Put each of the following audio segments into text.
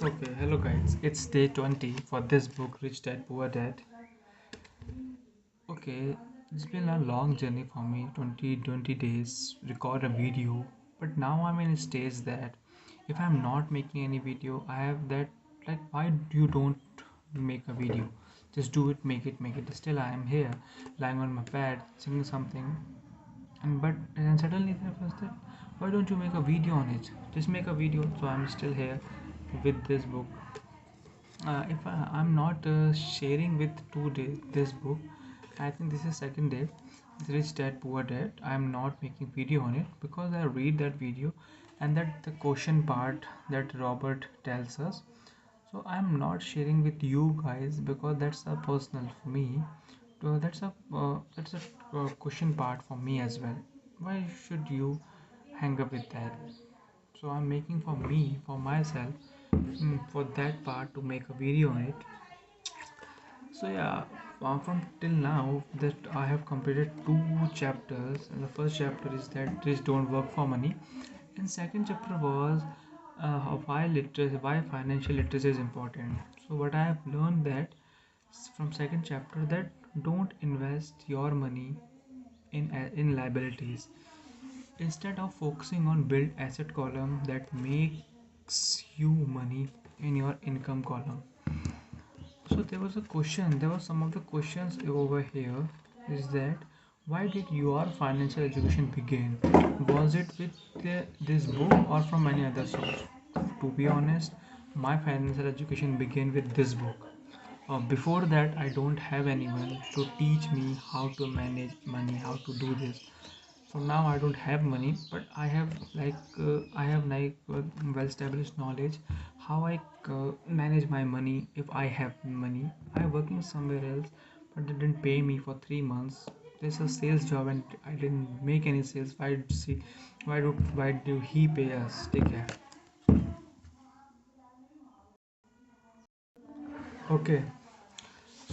Okay, hello guys. It's day 20 for this book, Rich Dad Poor Dad. Okay, it's been a long journey for me 20 days, record a video. But now I'm in a stage that if I'm not making any video, I have that like, why you don't make a video? Just do it, make it. Still, I am here, lying on my bed, singing something. And suddenly there was that, why don't you make a video on it? Just make a video. So I'm still here with this book. If I'm not sharing with today this book, I think this is second day. Rich Dad Poor Dad. I'm not making video on it because I read that video, and that the question part that Robert tells us. So I'm not sharing with you guys because that's a personal for me. So that's a question part for me as well. Why should you hang up with that? So I'm making for me, for myself, for that part to make a video on it. So yeah, from till now that I have completed two chapters, and the first chapter is that rich don't work for money, and second chapter was why financial literacy is important. So what I have learned that from second chapter that don't invest your money in liabilities. Instead of focusing on build asset column that makes you money in your income column. So there was a question, there was some of the questions over here is that why did your financial education begin? Was it with this book or from any other source? To be honest, my financial education began with this book. Before that, I don't have anyone to teach me how to manage money, how to do this. So now I don't have money, but I have well established knowledge how I manage my money. If I have money, I'm working somewhere else, but they didn't pay me for 3 months. There's a sales job and I didn't make any sales. Why do he pay us? Take care. Okay.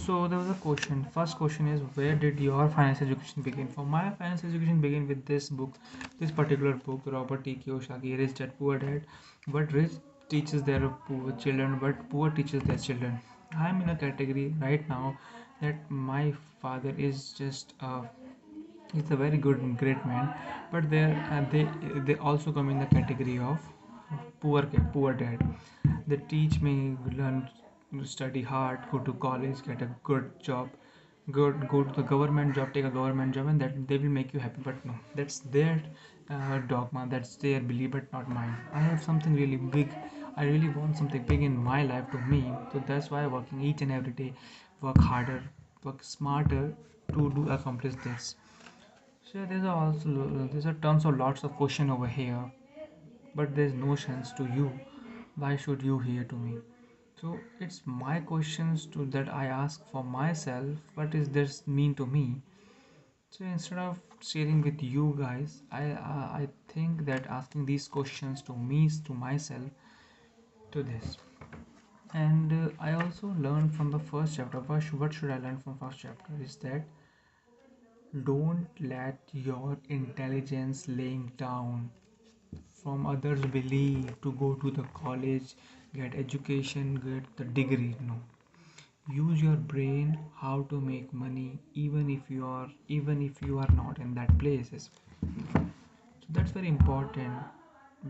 So there was a question. First question is, where did your financial education begin? For my financial education began with this book, this particular book, Robert T. Kiyosaki, Rich Dad Poor Dad. But rich teaches their poor children, but poor teaches their children. I'm in a category right now that my father is just he's a very good great man, but they also come in the category of poor dad. They teach me learn, study hard, go to college, get a good job, go to the government job, take a government job, and that they will make you happy. But no, that's their dogma, that's their belief, but not mine. I have something really big. I really want something big in my life to me, so that's why I'm working each and every day, work harder, work smarter to do accomplish this. So there's a tons of lots of question over here, but there's no sense to you. Why should you hear to me? So it's my questions to that I ask for myself. What is this mean to me? So instead of sharing with you guys, I think that asking these questions to me, to myself, to this. And I also learned from the first chapter. What should I learn from first chapter is that don't let your intelligence laying down from others believe to go to the college, get education, get the degree. No, use your brain how to make money even if you are not in that places. So that's very important,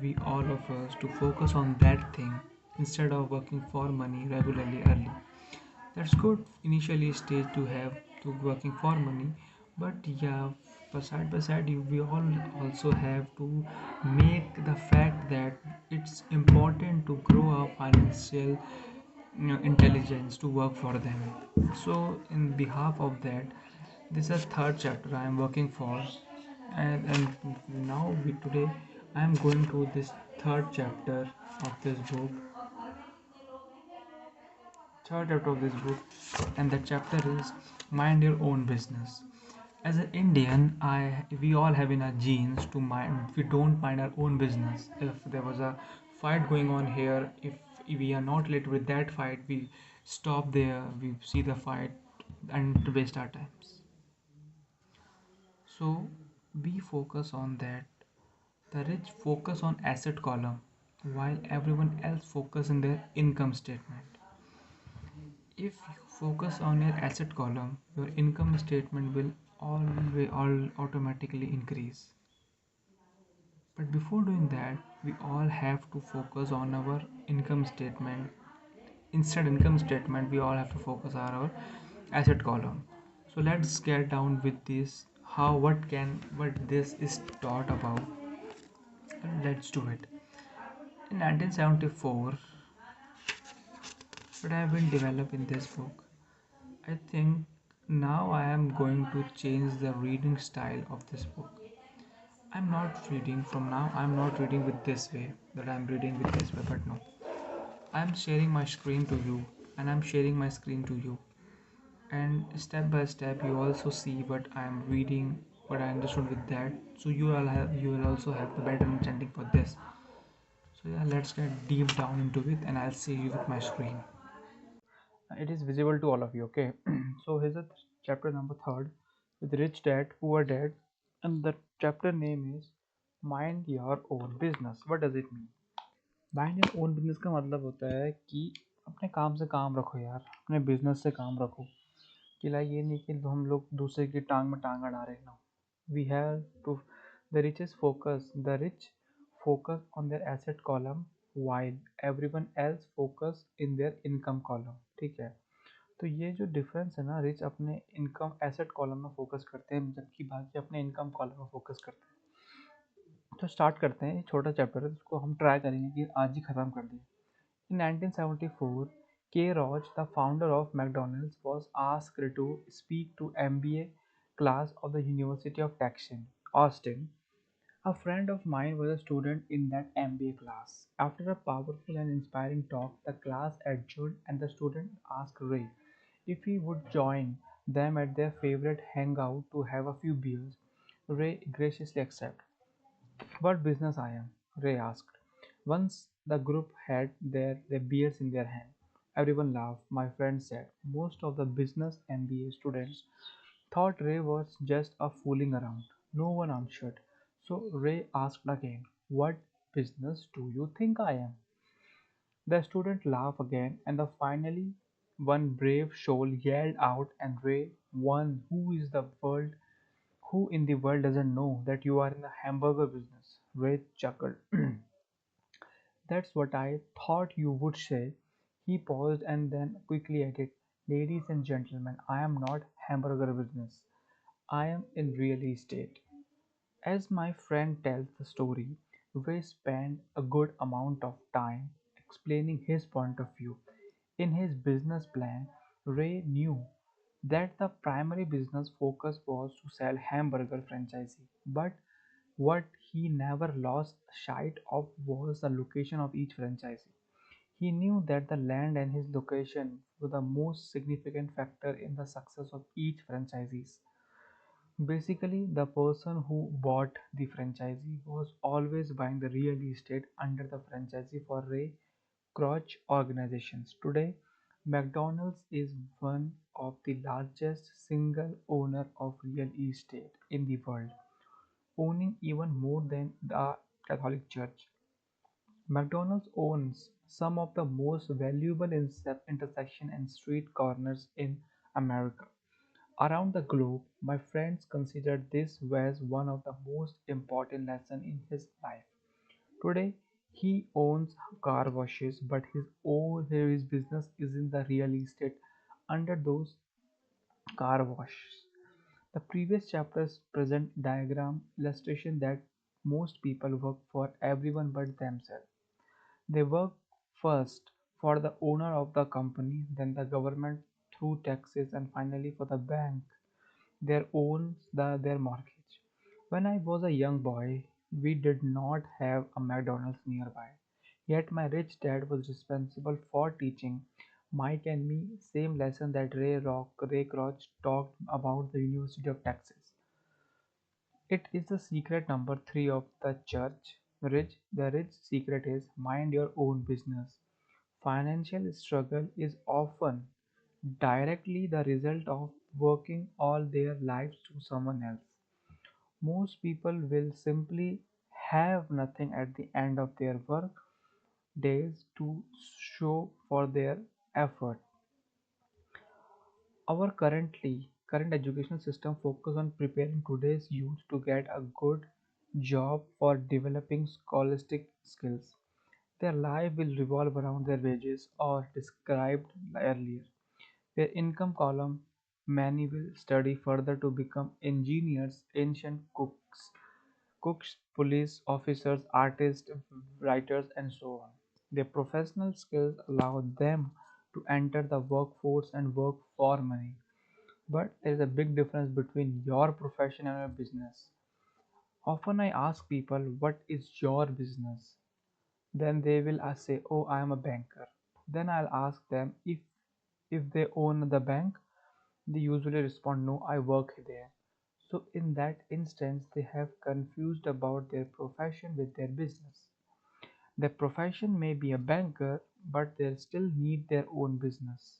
we all of us to focus on that thing instead of working for money regularly early. That's good initially stage to have to working for money, but yeah, but side by side we all also have to make the fact that it's important to grow up financial intelligence to work for them. So in behalf of that, this is third chapter I am working for, and now today I am going to this third chapter of this book, third chapter of this book, and that chapter is mind your own business. As an Indian, I we all have in our genes to mind. We don't mind our own business. If there was a fight going on here, if we are not related with that fight, we stop there. We see the fight and waste our times. So we focus on that. The rich focus on asset column. while everyone else focus on their income statement. If you focus on your asset column, your income statement will all automatically increase. But before doing that, we all have to focus on our income statement. Instead income statement, we all have to focus on our asset column. So let's get down with this. What this is taught about, and let's do it. In 1974, what I will develop in this book, I think now I am going to change the reading style of this book. I'm not reading from now, I'm not reading with this way that I'm reading with this way, but no. I'm sharing my screen to you, and I'm sharing my screen to you. And step by step, you also see what I'm reading, what I understood with that. So you will also have the better understanding for this. So yeah, let's get deep down into it, and I'll see you with my screen. It is visible to all of you, okay? So here's a chapter number third with rich dad, poor dad, and the chapter name is Mind Your Own Business. What does it mean? Mind your own business का मतलब होता है कि अपने काम से काम रखो यार, अपने बिजनेस से काम रखो। कि लाइक ये नहीं कि हम लोग दूसरे की टांग में टांग अड़ा रहे ना। We have to the rich focus on their asset column while everyone else focus in their income column. ठीक है, तो ये जो डिफरेंस है ना, रिच अपने इनकम एसेट कॉलम में फोकस करते हैं जबकि बाकी अपने इनकम कॉलम में फोकस करते हैं। तो स्टार्ट करते हैं, ये छोटा चैप्टर है जिसको हम ट्राई करेंगे कि आज ही ख़त्म कर दें। In 1974, K. Roach, the founder of McDonald's, was asked to speak to MBA class of the University of Texas, Austin. A friend of mine was a student in that MBA class. After a powerful and inspiring talk, the class adjourned and the student asked Ray if he would join them at their favorite hangout to have a few beers. Ray graciously accepted. What business I am? Ray asked. Once the group had their beers in their hand, everyone laughed. My friend said. Most of the business MBA students thought Ray was just a fooling around. No one answered. So Ray asked again, what business do you think I am? The student laughed again, and the finally one brave soul yelled out, and Ray, one who in the world doesn't know that you are in the hamburger business? Ray chuckled. That's what I thought you would say. He paused and then quickly added, ladies and gentlemen, I am not hamburger business. I am in real estate. As my friend tells the story, Ray spent a good amount of time explaining his point of view. In his business plan, Ray knew that the primary business focus was to sell hamburger franchisee, but what he never lost sight of was the location of each franchisee. He knew that the land and his location were the most significant factor in the success of each franchisee. Basically, the person who bought the franchisee was always buying the real estate under the franchisee for Ray Kroc organizations. Today, McDonald's is one of the largest single owner of real estate in the world, owning even more than the Catholic Church. McDonald's owns some of the most valuable intersection and street corners in America. Around the globe, my friends consider this as one of the most important lessons in his life. Today, he owns car washes, but his business is in the real estate under those car washes. The previous chapters present diagram illustration that most people work for everyone but themselves. They work first for the owner of the company, then the government through taxes, and finally for the bank their owns their mortgage. When I was a young boy, we did not have a McDonald's nearby. Yet my rich dad was responsible for teaching Mike and me same lesson that Ray Kroc talked about the University of Texas. It is the secret number three of the church. The rich secret is mind your own business. Financial struggle is often directly the result of working all their lives to someone else. Most people will simply have nothing at the end of their work. days to show for their effort. Our current educational system focus on preparing today's youth to get a good job for developing scholastic skills. Their life will revolve around their wages or described earlier. Their income column, many will study further to become engineers, ancient cooks, police officers, artists, writers, and so on. Their professional skills allow them to enter the workforce and work for money. But there is a big difference between your profession and your business. Often I ask people, what is your business? Then they will say, oh, I am a banker. Then I'll ask them if they own the bank. They usually respond, no, I work there. So in that instance, they have confused about their profession with their business. Their profession may be a banker, but they still need their own business.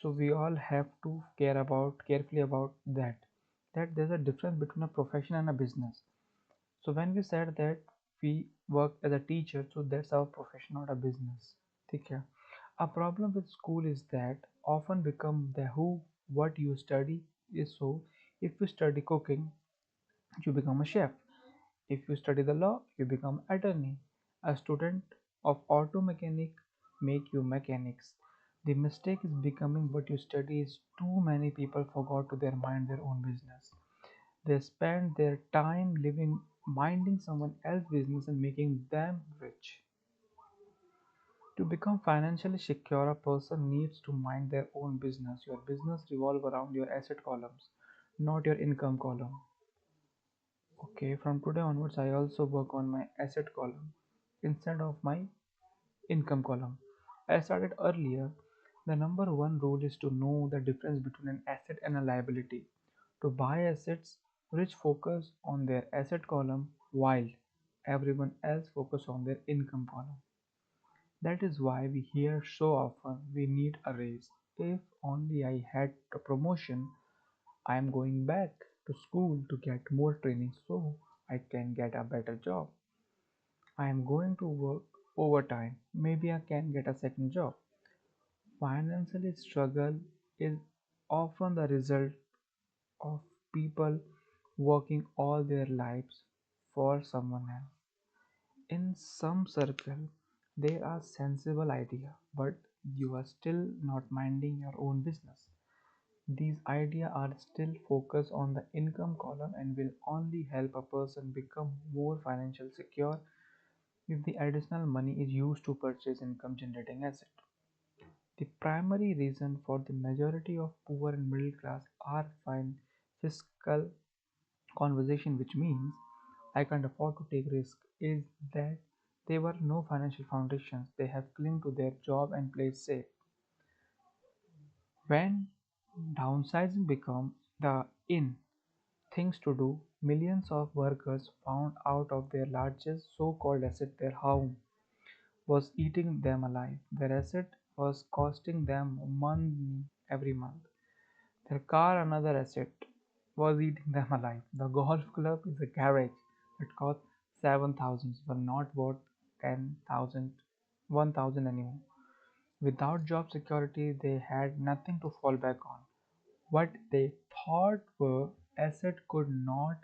So we all have to carefully about that there's a difference between a profession and a business. So when we said that we work as a teacher, so that's our profession, not a business. ठीक है. A problem with school is that often become the who what you study is. So if you study cooking, you become a chef. If you study the law, you become attorney. A student of auto mechanic make you mechanics. The mistake is becoming what you study is too many people forgot to their mind their own business. They spend their time living minding someone else's business and making them rich. To become financially secure, a person needs to mind their own business. Your business revolve around your asset columns, not your income column. Okay, from today onwards, I also work on my asset column instead of my income column. I started earlier. The number one rule is to know the difference between an asset and a liability. To buy assets, rich focus on their asset column while everyone else focus on their income column. That is why we hear so often we need a raise. If only I had a promotion, I am going back to school to get more training so I can get a better job. I am going to work overtime. Maybe I can get a second job. Financial struggle is often the result of people working all their lives for someone else. In some circle, there are sensible idea, but you are still not minding your own business. These ideas are still focused on the income column and will only help a person become more financially secure if the additional money is used to purchase income generating asset. The primary reason for the majority of poor and middle class are fiscal conversation, which means I can't afford to take risk, is that there were no financial foundations. They have clung to their job and played safe. When downsizing becomes the in things to do, millions of workers found out of their largest so-called asset, their home, was eating them alive. Their asset was costing them money every month. Their car, another asset, was eating them alive. The golf club is a garage that cost 7,000 were not worth 10,000, 1,000 anymore. Without job security, they had nothing to fall back on. What they thought were assets could not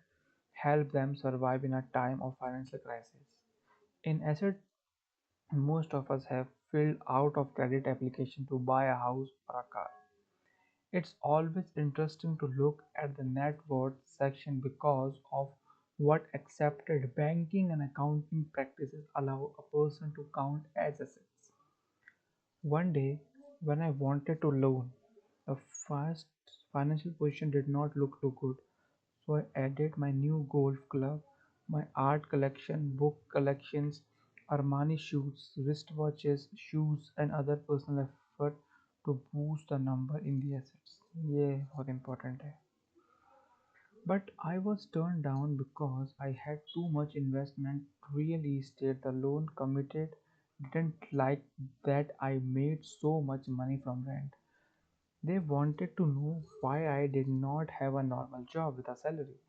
help them survive in a time of financial crisis. In asset, most of us have filled out of credit application to buy a house or a car. It's always interesting to look at the net worth section because of what accepted banking and accounting practices allow a person to count as assets. One day, when I wanted to loan, the first financial position did not look too good, so I added my new golf club, my art collection, book collections, Armani shoes, wristwatches, shoes, and other personal effort to boost the number in the assets. Yeah, बहुत important है. But I was turned down because I had too much investment real estate. The loan committed didn't like that I made so much money from rent. They wanted to know why I did not have a normal job with a salary.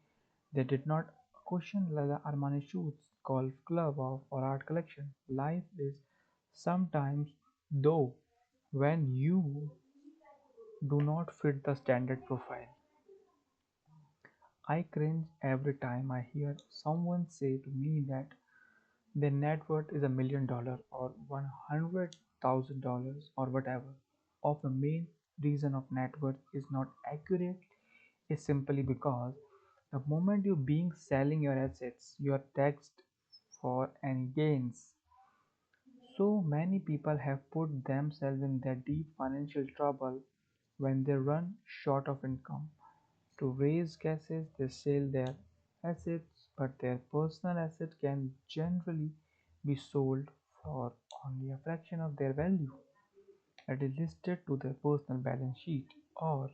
They did not question the Armani shoes. golf club or art collection. Life is sometimes, though, when you do not fit the standard profile. I cringe every time I hear someone say to me that their net worth is $1 million or $100,000 or whatever. Of the main reason of net worth is not accurate is simply because the moment you being selling your assets, you are taxed for any gains. So many people have put themselves in their deep financial trouble when they run short of income. To raise cases, they sell their assets, but their personal assets can generally be sold for only a fraction of their value that is listed to their personal balance sheet. Or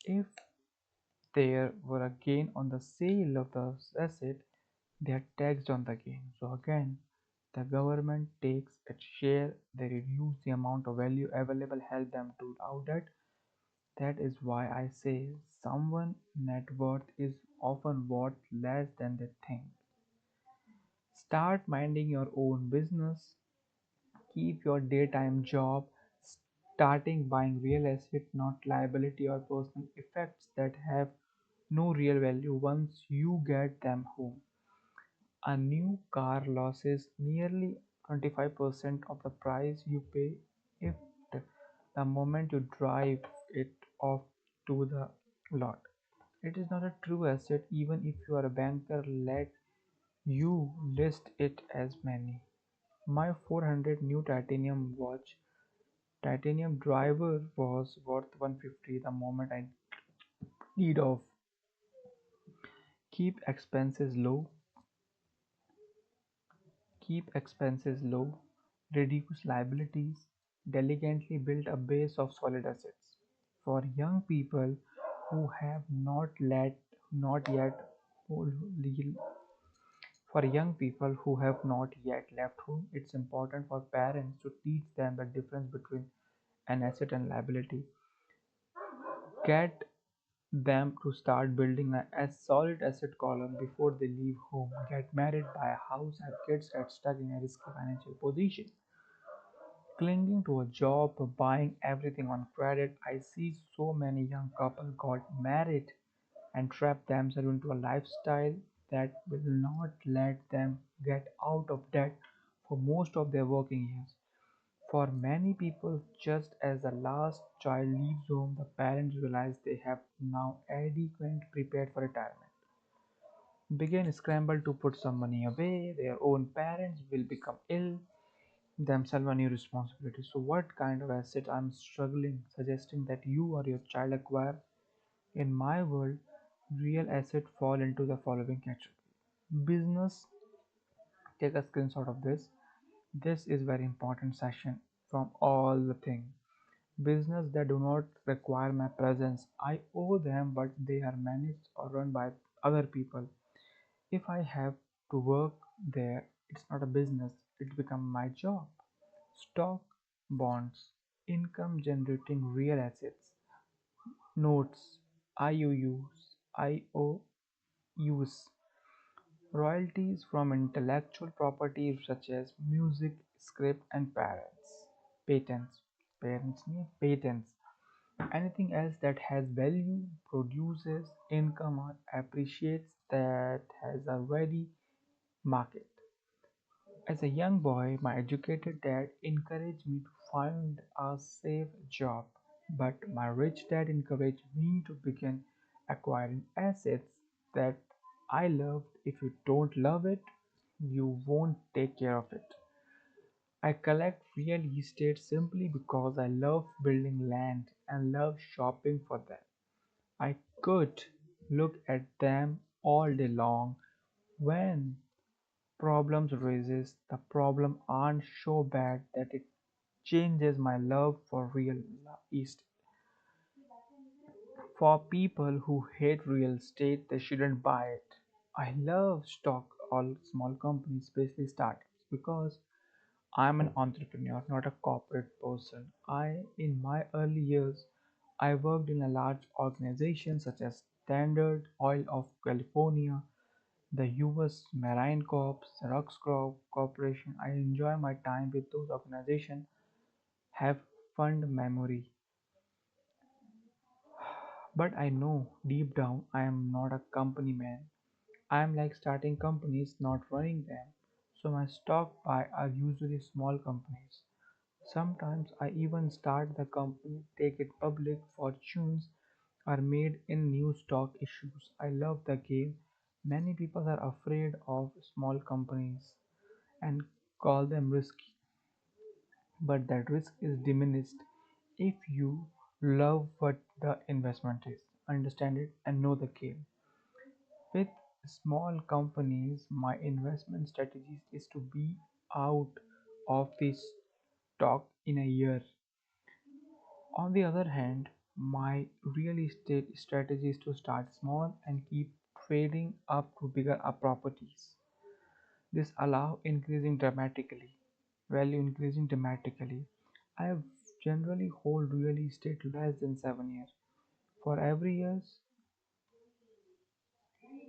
if there were a gain on the sale of the asset, they are taxed on the gain. So again, the government takes its share, they reduce the amount of value available, help them to audit. That is why I say someone net worth is often worth less than they think. Start minding your own business, keep your daytime job, starting buying real estate, not liability or personal effects that have no real value once you get them home. A new car loses nearly 25% of the price you pay if the moment you drive it off to the lot. It is not a true asset even if you are a banker let you list it as many. My 400 new titanium driver was worth 150 the moment I need of. Keep expenses low, keep expenses low, reduce liabilities, diligently build a base of solid assets. For young people who have not yet wholly For young people who have not yet left home, it's important for parents to teach them the difference between an asset and liability. Get them to start building a solid asset column before they leave home, get married, buy a house, have kids, get stuck in a risky financial position. Clinging to a job or buying everything on credit, I see so many young couples got married and trap themselves into a lifestyle that will not let them get out of debt for most of their working years. For many people, just as the last child leaves home, the parents realize they have now adequately prepared for retirement. Begin scramble to put some money away, their own parents will become ill, themselves a new responsibility. So, what kind of asset I'm struggling suggesting that you or your child acquire? In my world, real assets fall into the following category. Business, take a screenshot of this. This is very important session from all the thing. Business that do not require my presence. I owe them, but they are managed or run by other people. If I have to work there, it's not a business. It become my job. Stock, bonds, income generating real assets, notes, IOUs, IOUs, royalties from intellectual property such as music, script, and patents. Parents need patents. Anything else that has value, produces income, or appreciates that has a ready market. As a young boy, my educated dad encouraged me to find a safe job, but my rich dad encouraged me to begin acquiring assets that I loved. If you don't love it, you won't take care of it. I collect real estate simply because I love building land and love shopping for them. I could look at them all day long. When problems arises, the problem aren't so bad that it changes my love for real estate. For people who hate real estate, they shouldn't buy it. I love stock all small companies, especially startups, because I'm an entrepreneur, not a corporate person. In my early years, I worked in a large organization such as Standard Oil of California, The US Marine Corps, Xerox Corporation. I enjoy my time with those organizations. Have fond memory. But I know deep down I am not a company man. I am like starting companies, not running them. So my stock buy are usually small companies. Sometimes I even start the company, take it public. Fortunes are made in new stock issues. I love the game. Many people are afraid of small companies and call them risky, but that risk is diminished if you love what the investment is, understand it, and know the game. With small companies, my investment strategies is to be out of this stock in a year. On the other hand, my real estate strategy is to start small and keep trading up to bigger properties. This allow increasing dramatically, value increasing dramatically. I have generally hold real estate less than 7 years. For every years,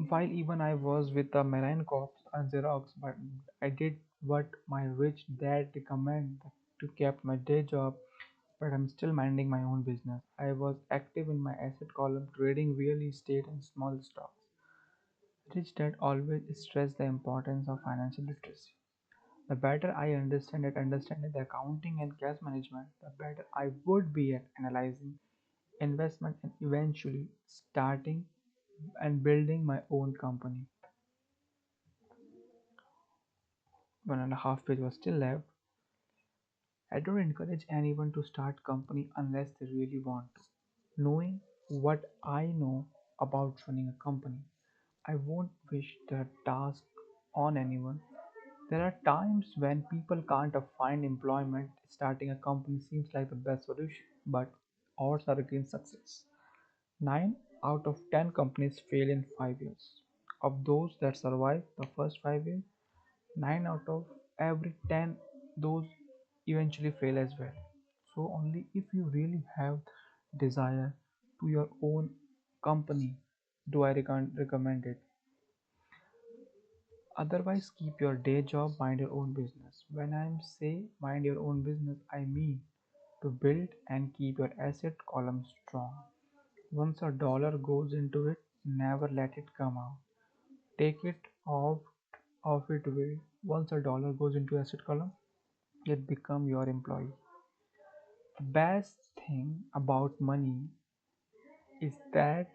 while even I was with the Marine Corps and Xerox, but I did what my rich dad recommended to keep my day job, but I'm still minding my own business. I was active in my asset column, trading real estate and small stocks. Rich dad always stressed the importance of financial literacy. The better I understand at understanding the accounting and cash management, the better I would be at analyzing investment and eventually starting and building my own company. 1.5 page was still left. I don't encourage anyone to start company unless they really want to. Knowing what I know about running a company, I won't wish the task on anyone. There are times when people can't find employment. Starting a company seems like the best solution, but odds are against success. 9 out of 10 companies fail in 5 years. Of those that survive the first 5 years, 9 out of every 10 those eventually fail as well. So only if you really have desire to your own company do I recommend it. Otherwise, keep your day job, mind your own business. When I say mind your own business, I mean to build and keep your asset column strong. Once a dollar goes into it, never let it come out. Take it off of it way. Once a dollar goes into asset column, it become your employee. The best thing about money is that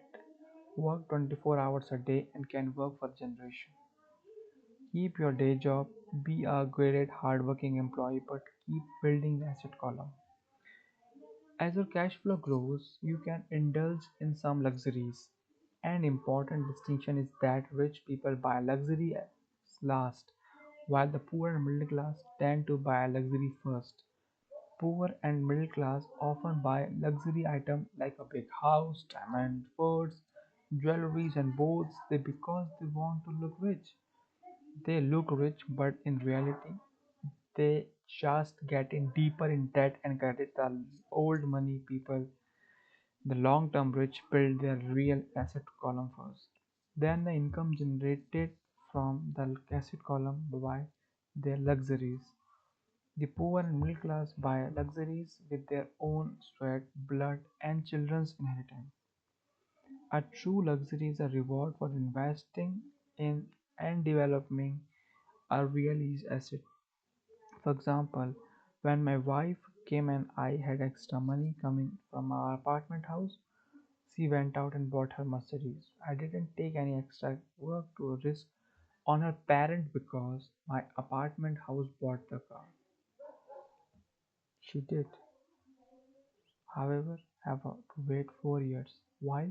work 24 hours a day and can work for generation. Keep your day job, be a great hardworking employee, but keep building the asset column. As your cash flow grows, you can indulge in some luxuries. An important distinction is that rich people buy luxury last, while the poor and middle class tend to buy luxury first. Poor and middle class often buy luxury items like a big house, diamond furs, jewelries, and boats they because they want to look rich. They look rich, but in reality, they just get in deeper in debt and credit. The old money people, the long-term rich, build their real asset column first. Then the income generated from the asset column buy their luxuries. The poor and middle class buy luxuries with their own sweat, blood, and children's inheritance. A true luxury is a reward for investing in and developing a real asset. For example, when my wife came and I had extra money coming from our apartment house, she went out and bought her Mercedes. I didn't take any extra work to risk on her parent because my apartment house bought the car. She did, however, have to wait 4 years while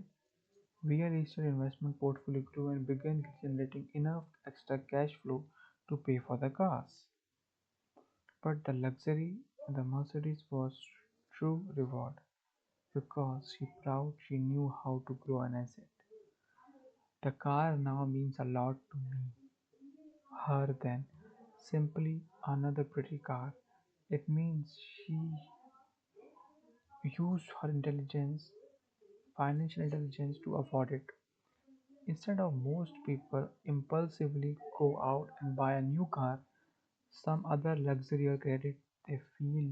real estate investment portfolio grew and began generating enough extra cash flow to pay for the cars. But the luxury, the Mercedes was true reward because she proud she knew how to grow an asset. The car now means a lot to me, her than simply another pretty car. It means she used her intelligence, financial intelligence to afford it. Instead of most people impulsively go out and buy a new car, some other luxury or credit, they feel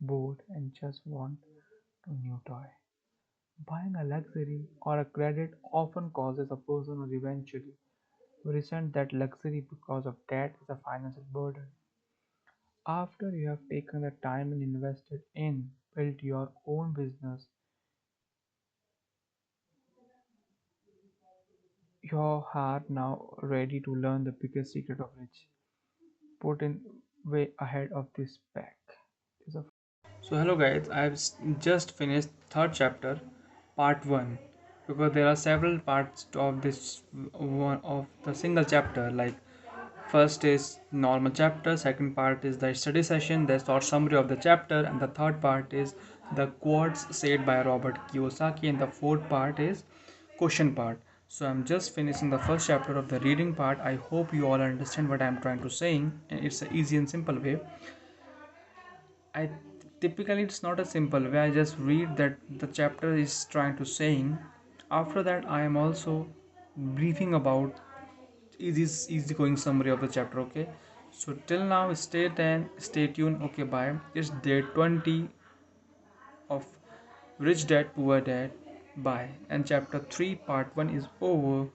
bored and just want a new toy. Buying a luxury or a credit often causes a person to eventually resent that luxury because of that is a financial burden. After you have taken the time and invested in built your own business, you are now ready to learn the biggest secret of rich. Put in way ahead of this pack. So hello guys, just finished third chapter, part one, because there are several parts of this one of the single chapter. Like first is normal chapter, second part is the study session, the short summary of the chapter, and the third part is the quotes said by Robert Kiyosaki, and the fourth part is question part. So I'm just finishing the first chapter of the reading part. I hope you all understand what I'm trying to saying, and it's an easy and simple way. I typically it's not a simple way. I just read that the chapter is trying to saying. After that, I am also briefing about easy going summary of the chapter. Okay, so till now, stay tuned. Okay, bye. It's day 20 of Rich Dad Poor Dad. Bye. And chapter 3, part 1 is over.